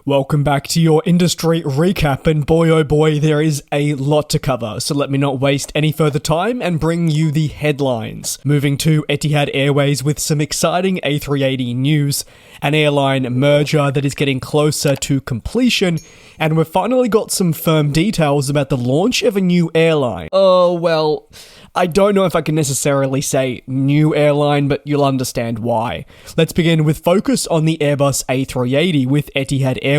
Welcome back to your industry recap, and boy oh boy, there is a lot to cover, so let me not waste any further time and bring you the headlines. Moving to Etihad Airways with some exciting A380 news, an airline merger that is getting closer to completion, and we've finally got some firm details about the launch of a new airline. Oh, well, I don't know if I can necessarily say new airline, but you'll understand why. Let's begin with focus on the Airbus A380, with Etihad Airways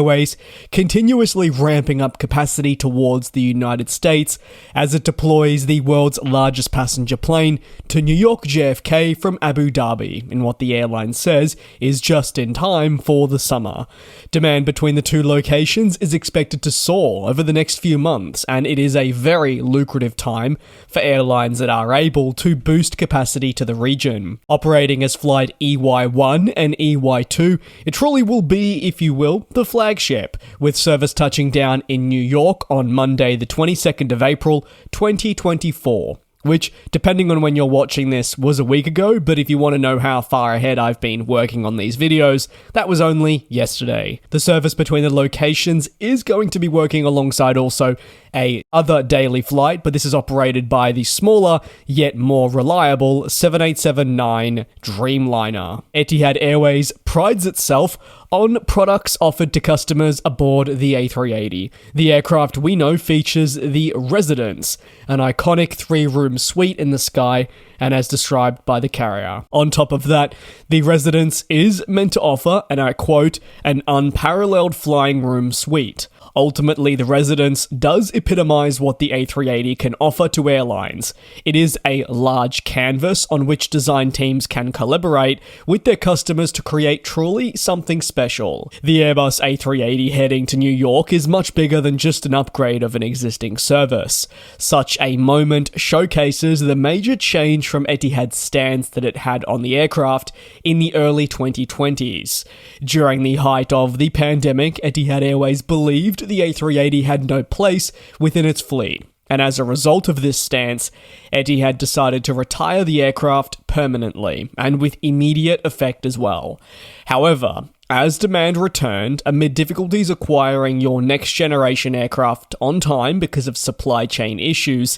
continuously ramping up capacity towards the United States as it deploys the world's largest passenger plane to New York JFK from Abu Dhabi, in what the airline says is just in time for the summer. Demand between the two locations is expected to soar over the next few months, and it is a very lucrative time for airlines that are able to boost capacity to the region. Operating as flight EY1 and EY2, it truly will be, if you will, the flagship, with service touching down in New York on Monday the 22nd of April 2024. Which, depending on when you're watching this, was a week ago, but if you want to know how far ahead I've been working on these videos, that was only yesterday. The service between the locations is going to be working alongside also a other daily flight, but this is operated by the smaller, yet more reliable 787-9 Dreamliner. Etihad Airways prides itself on products offered to customers aboard the A380. The aircraft we know features the Residence, an iconic 3-room suite in the sky, and as described by the carrier. On top of that, the Residence is meant to offer, and I quote, an unparalleled flying room suite. Ultimately, the Residence does epitomize what the A380 can offer to airlines. It is a large canvas on which design teams can collaborate with their customers to create truly something special. The Airbus A380 heading to New York is much bigger than just an upgrade of an existing service. Such a moment showcases the major change from Etihad's stance that it had on the aircraft in the early 2020s. During the height of the pandemic, Etihad Airways believed the A380 had no place within its fleet, and as a result of this stance, Etihad decided to retire the aircraft permanently, and with immediate effect as well. However, as demand returned, amid difficulties acquiring your next-generation aircraft on time because of supply chain issues,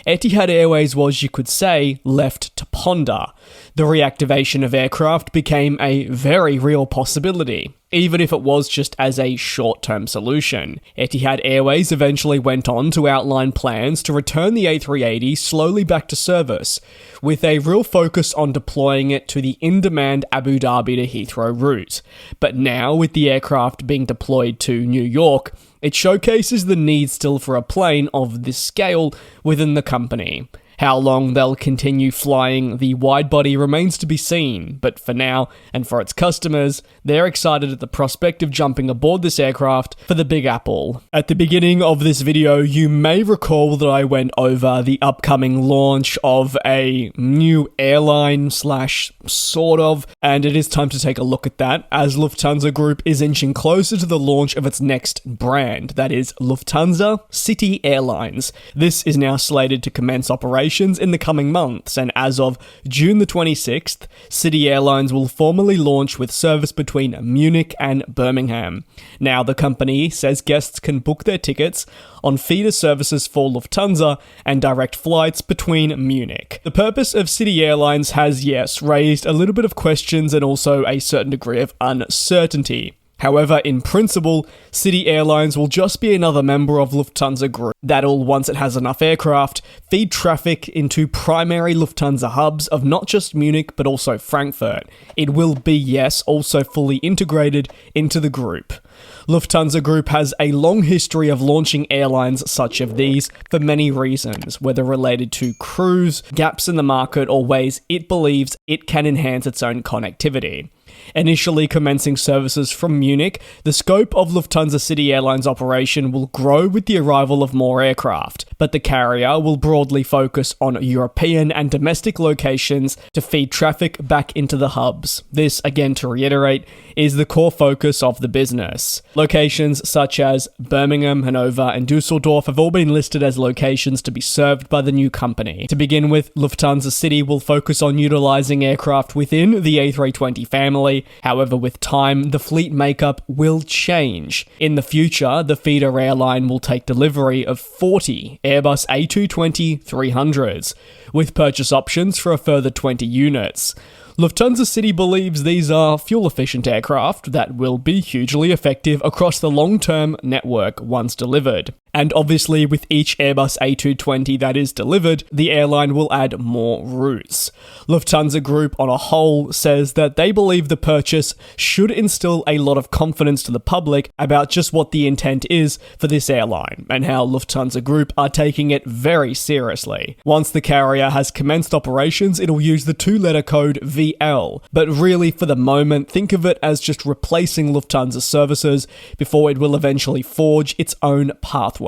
Etihad Airways was, you could say, left to ponder. The reactivation of aircraft became a very real possibility, even if it was just as a short-term solution. Etihad Airways eventually went on to outline plans to return the A380 slowly back to service, with a real focus on deploying it to the in-demand Abu Dhabi to Heathrow route. But now, with the aircraft being deployed to New York, it showcases the need still for a plane of this scale within the company. How long they'll continue flying the wide-body remains to be seen, but for now, and for its customers, they're excited at the prospect of jumping aboard this aircraft for the Big Apple. At the beginning of this video, you may recall that I went over the upcoming launch of a new airline sort of, and it is time to take a look at that, as Lufthansa Group is inching closer to the launch of its next brand, that is Lufthansa City Airlines. This is now slated to commence operations in the coming months, and as of June the 26th, City Airlines will formally launch with service between Munich and Birmingham. Now, the company says guests can book their tickets on feeder services for Lufthansa and direct flights between Munich. The purpose of City Airlines has, yes, raised a little bit of questions and also a certain degree of uncertainty. However, in principle, City Airlines will just be another member of Lufthansa Group that'll, once it has enough aircraft, feed traffic into primary Lufthansa hubs of not just Munich but also Frankfurt. It will be, yes, also fully integrated into the group. Lufthansa Group has a long history of launching airlines such as these for many reasons, whether related to crews, gaps in the market, or ways it believes it can enhance its own connectivity. Initially commencing services from Munich, the scope of Lufthansa City Airlines operation will grow with the arrival of more aircraft, but the carrier will broadly focus on European and domestic locations to feed traffic back into the hubs. This, again to reiterate, is the core focus of the business. Locations such as Birmingham, Hanover, and Dusseldorf have all been listed as locations to be served by the new company. To begin with, Lufthansa City will focus on utilizing aircraft within the A320 family. However, with time, the fleet makeup will change. In the future, the feeder airline will take delivery of 40 Airbus A380-300s, with purchase options for a further 20 units. Lufthansa City believes these are fuel-efficient aircraft that will be hugely effective across the long-term network once delivered. And obviously, with each Airbus A220 that is delivered, the airline will add more routes. Lufthansa Group on a whole says that they believe the purchase should instill a lot of confidence to the public about just what the intent is for this airline, and how Lufthansa Group are taking it very seriously. Once the carrier has commenced operations, it'll use the two-letter code VL, but really for the moment, think of it as just replacing Lufthansa services before it will eventually forge its own pathway.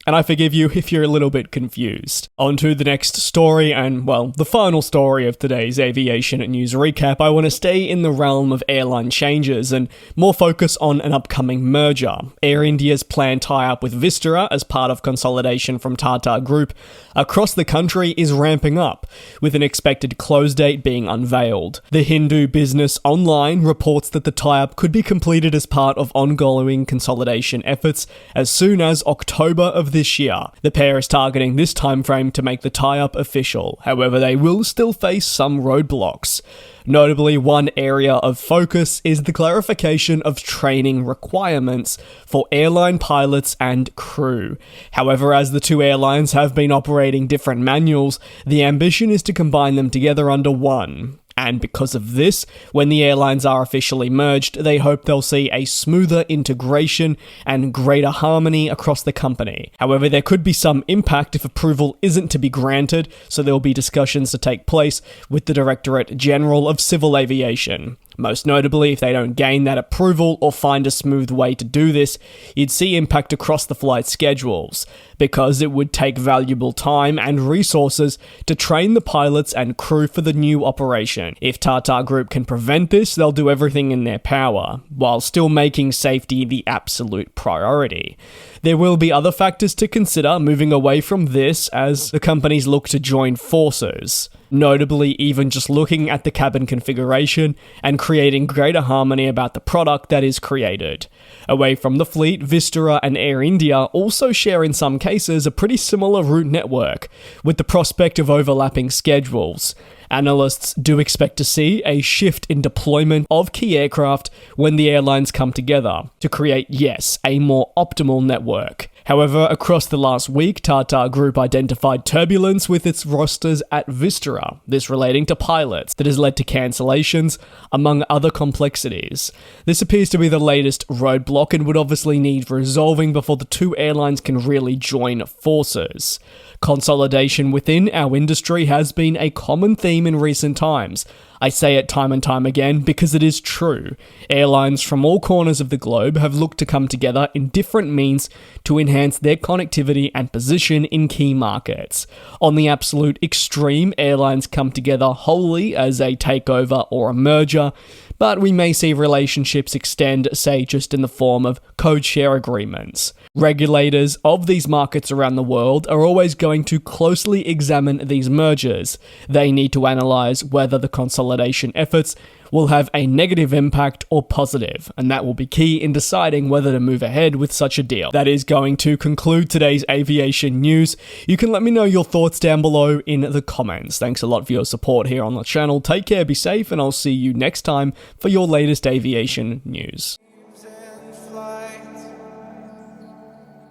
And I forgive you if you're a little bit confused. On to the next story, and well, the final story of today's aviation news recap. I want to stay in the realm of airline changes and more focus on an upcoming merger. Air India's planned tie-up with Vistara as part of consolidation from Tata Group across the country is ramping up, with an expected close date being unveiled. The Hindu Business Online reports that the tie-up could be completed as part of ongoing consolidation efforts as soon as October of this year. The pair is targeting this timeframe to make the tie-up official. However, they will still face some roadblocks. Notably, one area of focus is the clarification of training requirements for airline pilots and crew. However, as the two airlines have been operating different manuals, the ambition is to combine them together under one. And because of this, when the airlines are officially merged, they hope they'll see a smoother integration and greater harmony across the company. However, there could be some impact if approval isn't to be granted, so there will be discussions to take place with the Directorate General of Civil Aviation. Most notably, if they don't gain that approval or find a smooth way to do this, you'd see impact across the flight schedules, because it would take valuable time and resources to train the pilots and crew for the new operation. If Tata Group can prevent this, they'll do everything in their power, while still making safety the absolute priority. There will be other factors to consider moving away from this as the companies look to join forces. Notably, even just looking at the cabin configuration and creating greater harmony about the product that is created. Away from the fleet, Vistara and Air India also share in some cases a pretty similar route network, with the prospect of overlapping schedules. Analysts do expect to see a shift in deployment of key aircraft when the airlines come together to create, yes, a more optimal network. However, across the last week, Tata Group identified turbulence with its rosters at Vistara, this relating to pilots, that has led to cancellations, among other complexities. This appears to be the latest roadblock and would obviously need resolving before the two airlines can really join forces. Consolidation within our industry has been a common theme in recent times. I say it time and time again because it is true. Airlines from all corners of the globe have looked to come together in different means to enhance their connectivity and position in key markets. On the absolute extreme, airlines come together wholly as a takeover or a merger, but we may see relationships extend, say, just in the form of code share agreements. Regulators of these markets around the world are always going to closely examine these mergers. They need to analyze whether the consolidation efforts will have a negative impact or positive, and that will be key in deciding whether to move ahead with such a deal. That is going to conclude today's aviation news. You can let me know your thoughts down below in the comments. Thanks a lot for your support here on the channel. Take care, be safe, and I'll see you next time for your latest aviation news.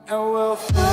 And we'll fly.